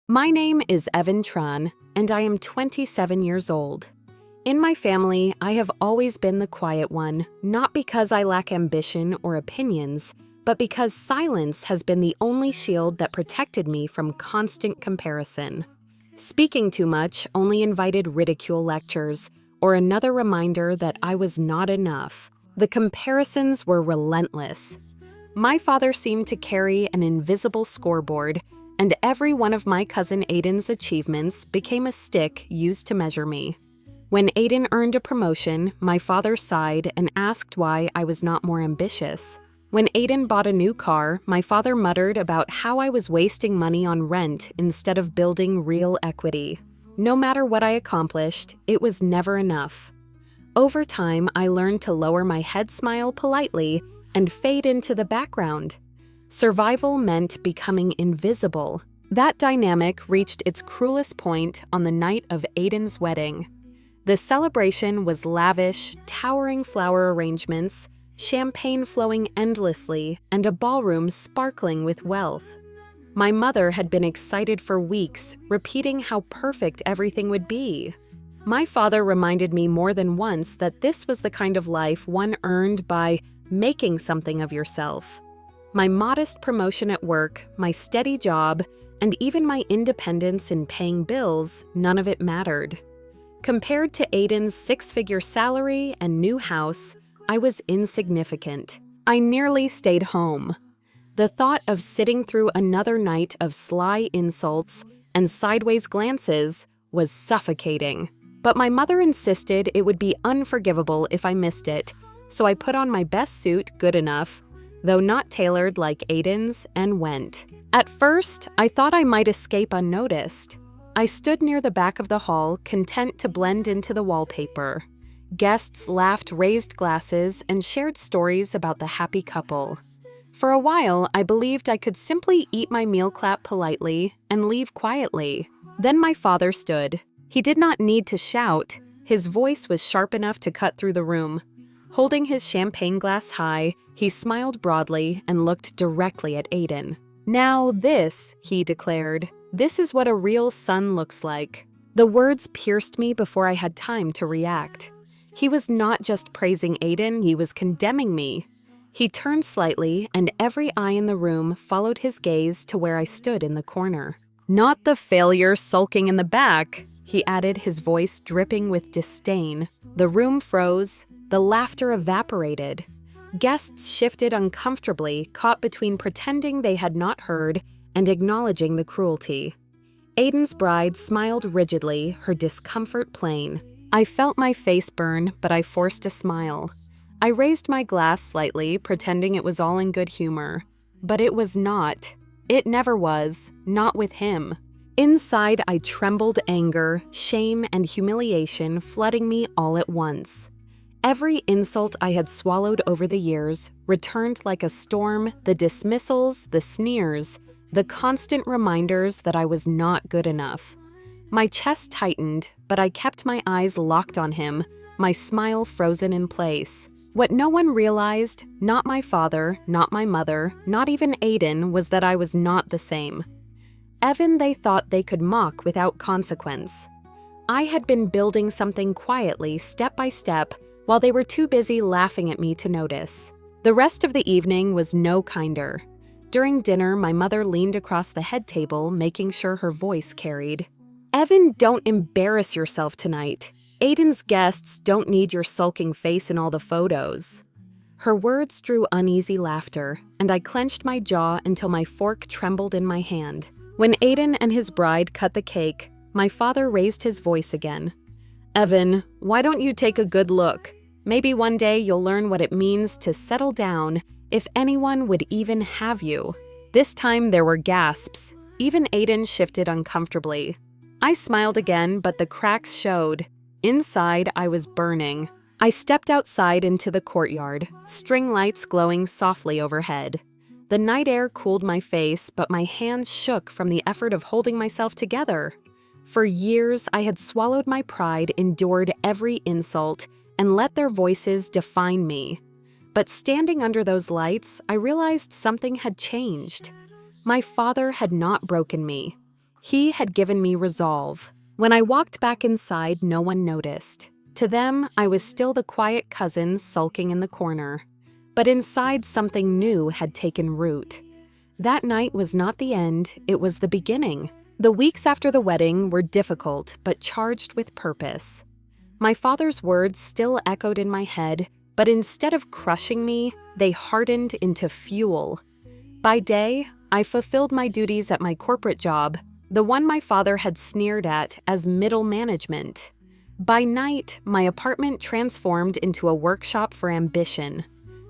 My name is Evan Tran, and I am 27 years old. In my family, I have always been the quiet one, not because I lack ambition or opinions, but because silence has been the only shield that protected me from constant comparison. Speaking too much only invited ridicule lectures, or another reminder that I was not enough. The comparisons were relentless. My father seemed to carry an invisible scoreboard, and every one of my cousin Aiden's achievements became a stick used to measure me. When Aiden earned a promotion, my father sighed and asked why I was not more ambitious. When Aiden bought a new car, my father muttered about how I was wasting money on rent instead of building real equity. No matter what I accomplished, it was never enough. Over time, I learned to lower my head smile politely and fade into the background. Survival meant becoming invisible. That dynamic reached its cruelest point on the night of Aiden's wedding. The celebration was lavish, towering flower arrangements, champagne flowing endlessly, and a ballroom sparkling with wealth. My mother had been excited for weeks, repeating how perfect everything would be. My father reminded me more than once that this was the kind of life one earned by making something of yourself. My modest promotion at work, my steady job, and even my independence in paying bills, none of it mattered. Compared to Aiden's six-figure salary and new house, I was insignificant. I nearly stayed home. The thought of sitting through another night of sly insults and sideways glances was suffocating. But my mother insisted it would be unforgivable if I missed it, so I put on my best suit, good enough, though not tailored like Aiden's, and went. At first, I thought I might escape unnoticed. I stood near the back of the hall, content to blend into the wallpaper. Guests laughed, raised glasses, and shared stories about the happy couple. For a while, I believed I could simply eat my meal, clap politely, and leave quietly. Then my father stood. He did not need to shout. His voice was sharp enough to cut through the room. Holding his champagne glass high, he smiled broadly and looked directly at Aiden. "Now this," he declared, "this is what a real son looks like." The words pierced me before I had time to react. He was not just praising Aiden, he was condemning me. He turned slightly, and every eye in the room followed his gaze to where I stood in the corner. "Not the failure sulking in the back," he added, his voice dripping with disdain. The room froze. The laughter evaporated. Guests shifted uncomfortably, caught between pretending they had not heard and acknowledging the cruelty. Aiden's bride smiled rigidly, her discomfort plain. I felt my face burn, but I forced a smile. I raised my glass slightly, pretending it was all in good humor. But it was not. It never was, not with him. Inside, I trembled, anger, shame, and humiliation flooding me all at once. Every insult I had swallowed over the years returned like a storm, the dismissals, the sneers, the constant reminders that I was not good enough. My chest tightened, but I kept my eyes locked on him, my smile frozen in place. What no one realized, not my father, not my mother, not even Aiden, was that I was not the same. Evan they thought they could mock without consequence. I had been building something quietly, step by step, while they were too busy laughing at me to notice. The rest of the evening was no kinder. During dinner, my mother leaned across the head table, making sure her voice carried. "Evan, don't embarrass yourself tonight. Aiden's guests don't need your sulking face in all the photos." Her words drew uneasy laughter, and I clenched my jaw until my fork trembled in my hand. When Aiden and his bride cut the cake, my father raised his voice again. "Evan, why don't you take a good look? Maybe one day you'll learn what it means to settle down, if anyone would even have you." This time there were gasps. Even Aiden shifted uncomfortably. I smiled again, but the cracks showed. Inside, I was burning. I stepped outside into the courtyard, string lights glowing softly overhead. The night air cooled my face, but my hands shook from the effort of holding myself together. For years, I had swallowed my pride, endured every insult, and let their voices define me. But standing under those lights, I realized something had changed. My father had not broken me. He had given me resolve. When I walked back inside, no one noticed. To them, I was still the quiet cousin sulking in the corner. But inside, something new had taken root. That night was not the end, it was the beginning. The weeks after the wedding were difficult, but charged with purpose. My father's words still echoed in my head, but instead of crushing me, they hardened into fuel. By day, I fulfilled my duties at my corporate job, the one my father had sneered at as middle management. By night, my apartment transformed into a workshop for ambition.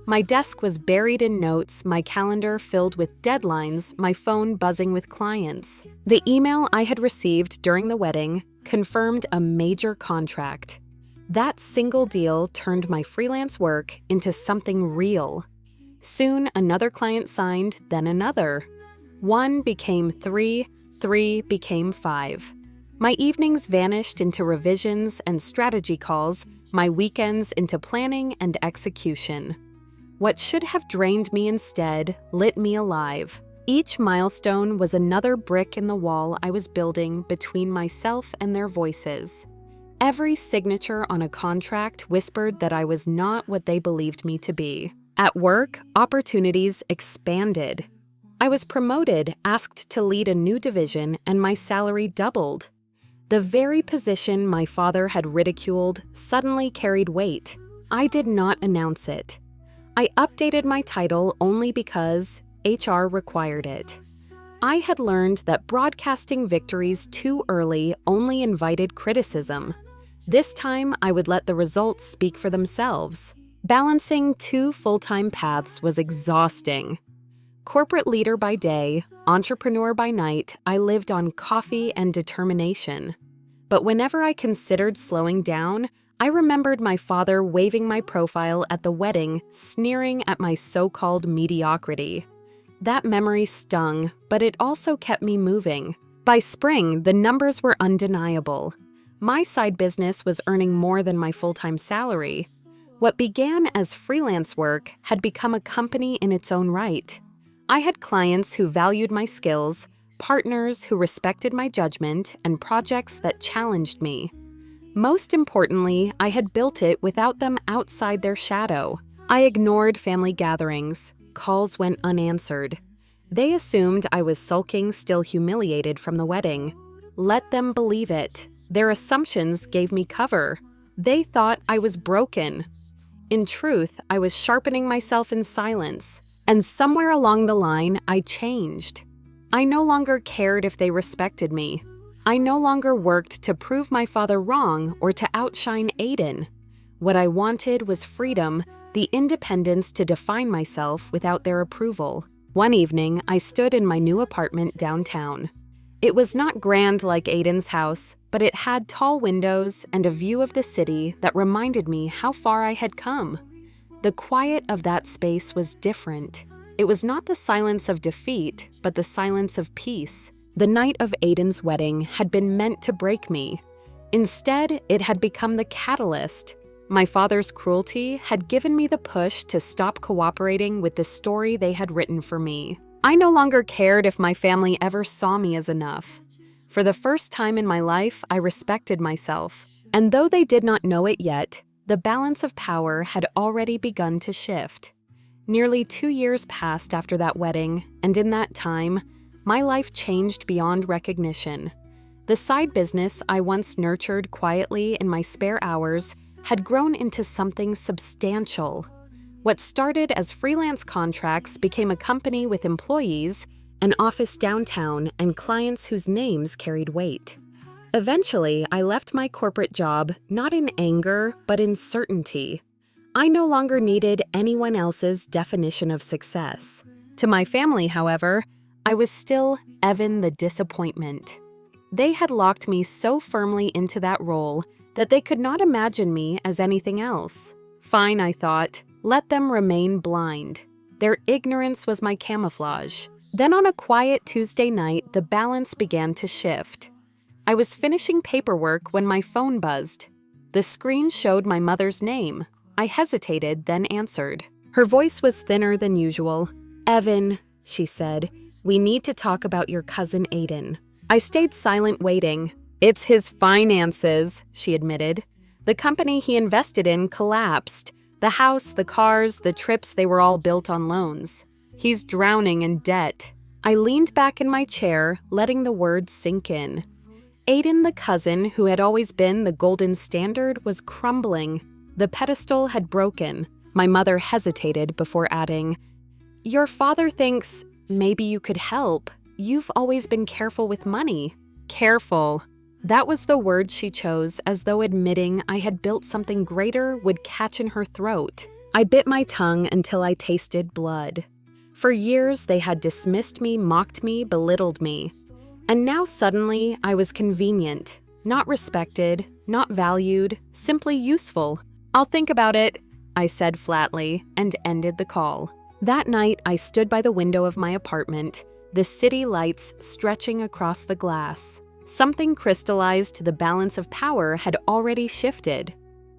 My desk was buried in notes, my calendar filled with deadlines, my phone buzzing with clients. The email I had received during the wedding confirmed a major contract. That single deal turned my freelance work into something real. Soon, another client signed, then another. 1 became 3, 3 became 5. My evenings vanished into revisions and strategy calls, my weekends into planning and execution. What should have drained me instead lit me alive. Each milestone was another brick in the wall I was building between myself and their voices. Every signature on a contract whispered that I was not what they believed me to be. At work, opportunities expanded. I was promoted, asked to lead a new division, and my salary doubled. The very position my father had ridiculed suddenly carried weight. I did not announce it. I updated my title only because HR required it. I had learned that broadcasting victories too early only invited criticism. This time, I would let the results speak for themselves. Balancing 2 full-time paths was exhausting. Corporate leader by day, entrepreneur by night, I lived on coffee and determination. But whenever I considered slowing down, I remembered my father waving my profile at the wedding, sneering at my so-called mediocrity. That memory stung, but it also kept me moving. By spring, the numbers were undeniable. My side business was earning more than my full-time salary. What began as freelance work had become a company in its own right. I had clients who valued my skills, partners who respected my judgment, and projects that challenged me. Most importantly, I had built it without them outside their shadow. I ignored family gatherings. Calls went unanswered. They assumed I was sulking, still humiliated from the wedding. Let them believe it. Their assumptions gave me cover. They thought I was broken. In truth, I was sharpening myself in silence. And somewhere along the line, I changed. I no longer cared if they respected me. I no longer worked to prove my father wrong or to outshine Aiden. What I wanted was freedom, the independence to define myself without their approval. One evening, I stood in my new apartment downtown. It was not grand like Aiden's house, but it had tall windows and a view of the city that reminded me how far I had come. The quiet of that space was different. It was not the silence of defeat, but the silence of peace. The night of Aiden's wedding had been meant to break me. Instead, it had become the catalyst. My father's cruelty had given me the push to stop cooperating with the story they had written for me. I no longer cared if my family ever saw me as enough. For the first time in my life, I respected myself. And though they did not know it yet, the balance of power had already begun to shift. Nearly 2 years passed after that wedding, and in that time, my life changed beyond recognition. The side business I once nurtured quietly in my spare hours had grown into something substantial. What started as freelance contracts became a company with employees, an office downtown, and clients whose names carried weight. Eventually, I left my corporate job not in anger, but in certainty. I no longer needed anyone else's definition of success. To my family, however, I was still Evan the disappointment. They had locked me so firmly into that role that they could not imagine me as anything else. Fine, I thought, let them remain blind. Their ignorance was my camouflage. Then on a quiet Tuesday night, the balance began to shift. I was finishing paperwork when my phone buzzed. The screen showed my mother's name. I hesitated, then answered. Her voice was thinner than usual. "Evan," she said, "we need to talk about your cousin Aiden." I stayed silent, waiting. "It's his finances," she admitted. "The company he invested in collapsed. The house, the cars, the trips, they were all built on loans. He's drowning in debt." I leaned back in my chair, letting the words sink in. Aiden, the cousin who had always been the golden standard, was crumbling. The pedestal had broken. My mother hesitated before adding, "Your father thinks maybe you could help. You've always been careful with money." Careful. That was the word she chose, as though admitting I had built something greater would catch in her throat. I bit my tongue until I tasted blood. For years, they had dismissed me, mocked me, belittled me. And now suddenly, I was convenient, not respected, not valued, simply useful. "I'll think about it," I said flatly, and ended the call. That night, I stood by the window of my apartment, the city lights stretching across the glass. Something crystallized. The balance of power had already shifted.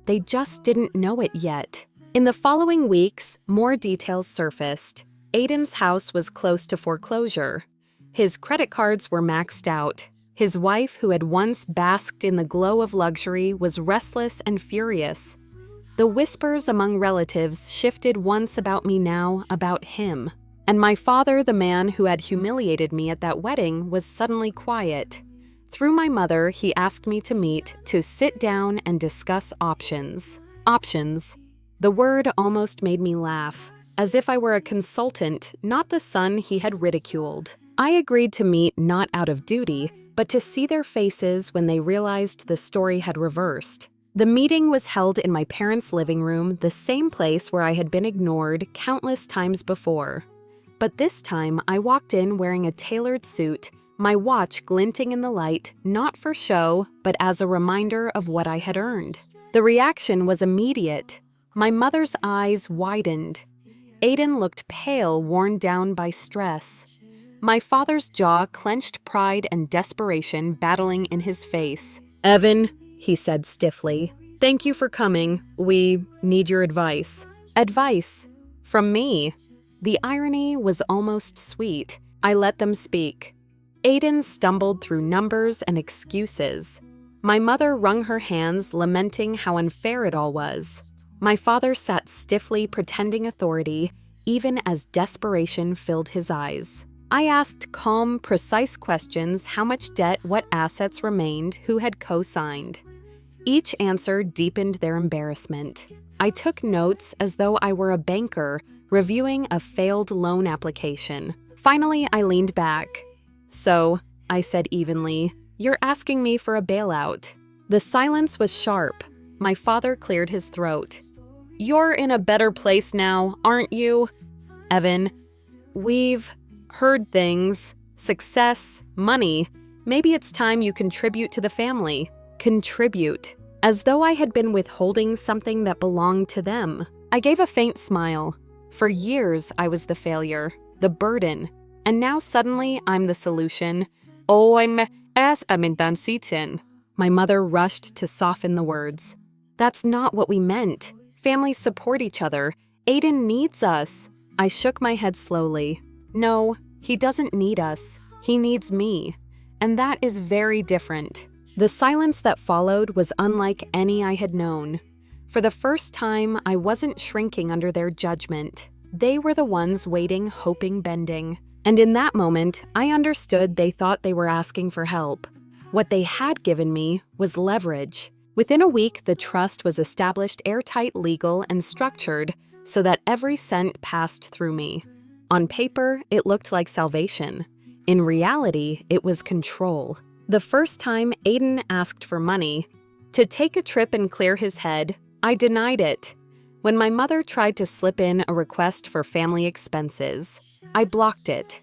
They just didn't know it yet. In the following weeks, more details surfaced. Aiden's house was close to foreclosure. His credit cards were maxed out. His wife, who had once basked in the glow of luxury, was restless and furious. The whispers among relatives shifted once about me, now about him. And my father, the man who had humiliated me at that wedding, was suddenly quiet. Through my mother, he asked me to meet, to sit down and discuss options. Options. The word almost made me laugh, as if I were a consultant, not the son he had ridiculed. I agreed to meet not out of duty, but to see their faces when they realized the story had reversed. The meeting was held in my parents' living room, the same place where I had been ignored countless times before. But this time, I walked in wearing a tailored suit, my watch glinting in the light, not for show, but as a reminder of what I had earned. The reaction was immediate. My mother's eyes widened. Aiden looked pale, worn down by stress. My father's jaw clenched, pride and desperation battling in his face. "Evan," he said stiffly, "thank you for coming. We need your advice." Advice? From me? The irony was almost sweet. I let them speak. Aiden stumbled through numbers and excuses. My mother wrung her hands, lamenting how unfair it all was. My father sat stiffly, pretending authority, even as desperation filled his eyes. I asked calm, precise questions: how much debt, what assets remained, who had co-signed. Each answer deepened their embarrassment. I took notes as though I were a banker reviewing a failed loan application. Finally, I leaned back. "So," I said evenly, "you're asking me for a bailout." The silence was sharp. My father cleared his throat. "You're in a better place now, aren't you? Evan, we've heard things. Success, money. Maybe it's time you contribute to the family." Contribute. As though I had been withholding something that belonged to them. I gave a faint smile. For years, I was the failure, the burden. And now suddenly, I'm the solution. I'm as a mintansitin. My mother rushed to soften the words. "That's not what we meant. Families support each other. Aiden needs us." I shook my head slowly. "No, he doesn't need us. He needs me. And that is very different." The silence that followed was unlike any I had known. For the first time, I wasn't shrinking under their judgment. They were the ones waiting, hoping, bending. And in that moment, I understood they thought they were asking for help. What they had given me was leverage. Within a week, the trust was established, airtight, legal, and structured so that every cent passed through me. On paper, it looked like salvation. In reality, it was control. The first time Aiden asked for money, to take a trip and clear his head, I denied it. When my mother tried to slip in a request for family expenses, I blocked it.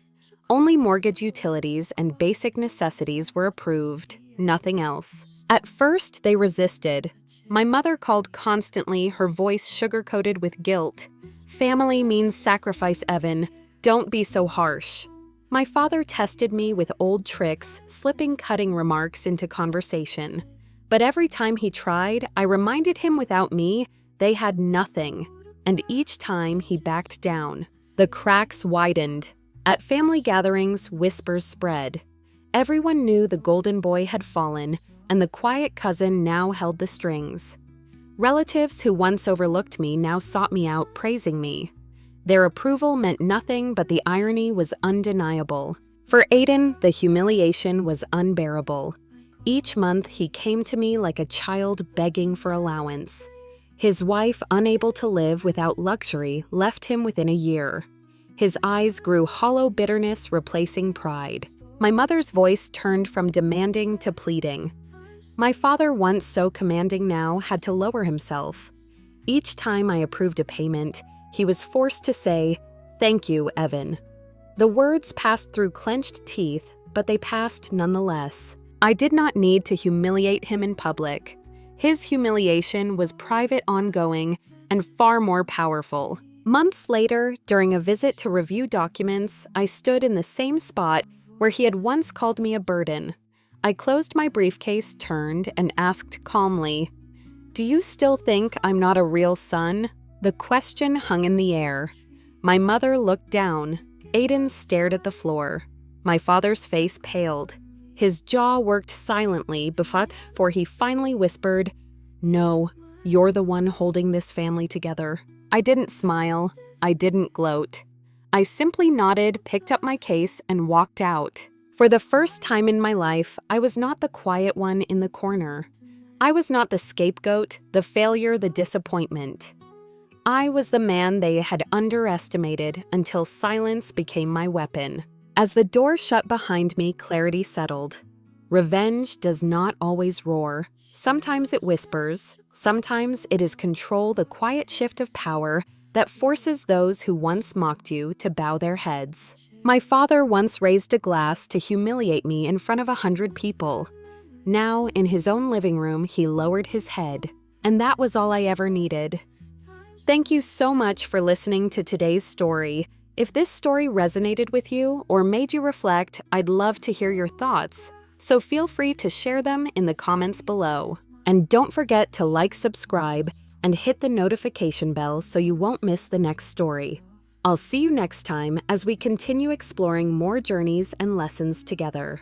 Only mortgage utilities and basic necessities were approved, nothing else. At first, they resisted. My mother called constantly, her voice sugar-coated with guilt. "Family means sacrifice, Evan. Don't be so harsh." My father tested me with old tricks, slipping cutting remarks into conversation. But every time he tried, I reminded him without me, they had nothing. And each time he backed down. The cracks widened. At family gatherings, whispers spread. Everyone knew the golden boy had fallen, and the quiet cousin now held the strings. Relatives who once overlooked me now sought me out, praising me. Their approval meant nothing, but the irony was undeniable. For Aiden, the humiliation was unbearable. Each month, he came to me like a child begging for allowance. His wife, unable to live without luxury, left him within a year. His eyes grew hollow bitterness, replacing pride. My mother's voice turned from demanding to pleading. My father, once so commanding now, had to lower himself. Each time I approved a payment, he was forced to say, "Thank you, Evan." The words passed through clenched teeth, but they passed nonetheless. I did not need to humiliate him in public. His humiliation was private, ongoing, and far more powerful. Months later, during a visit to review documents, I stood in the same spot where he had once called me a burden. I closed my briefcase, turned, and asked calmly, "Do you still think I'm not a real son?" The question hung in the air. My mother looked down. Aiden stared at the floor. My father's face paled. His jaw worked silently before he finally whispered, "No, you're the one holding this family together." I didn't smile. I didn't gloat. I simply nodded, picked up my case, and walked out. For the first time in my life, I was not the quiet one in the corner. I was not the scapegoat, the failure, the disappointment. I was the man they had underestimated until silence became my weapon. As the door shut behind me, clarity settled. Revenge does not always roar. Sometimes it whispers. Sometimes it is control, the quiet shift of power that forces those who once mocked you to bow their heads. My father once raised a glass to humiliate me in front of 100 people. Now, in his own living room, he lowered his head. And that was all I ever needed. Thank you so much for listening to today's story. If this story resonated with you or made you reflect, I'd love to hear your thoughts. So feel free to share them in the comments below. And don't forget to like, subscribe, and hit the notification bell so you won't miss the next story. I'll see you next time as we continue exploring more journeys and lessons together.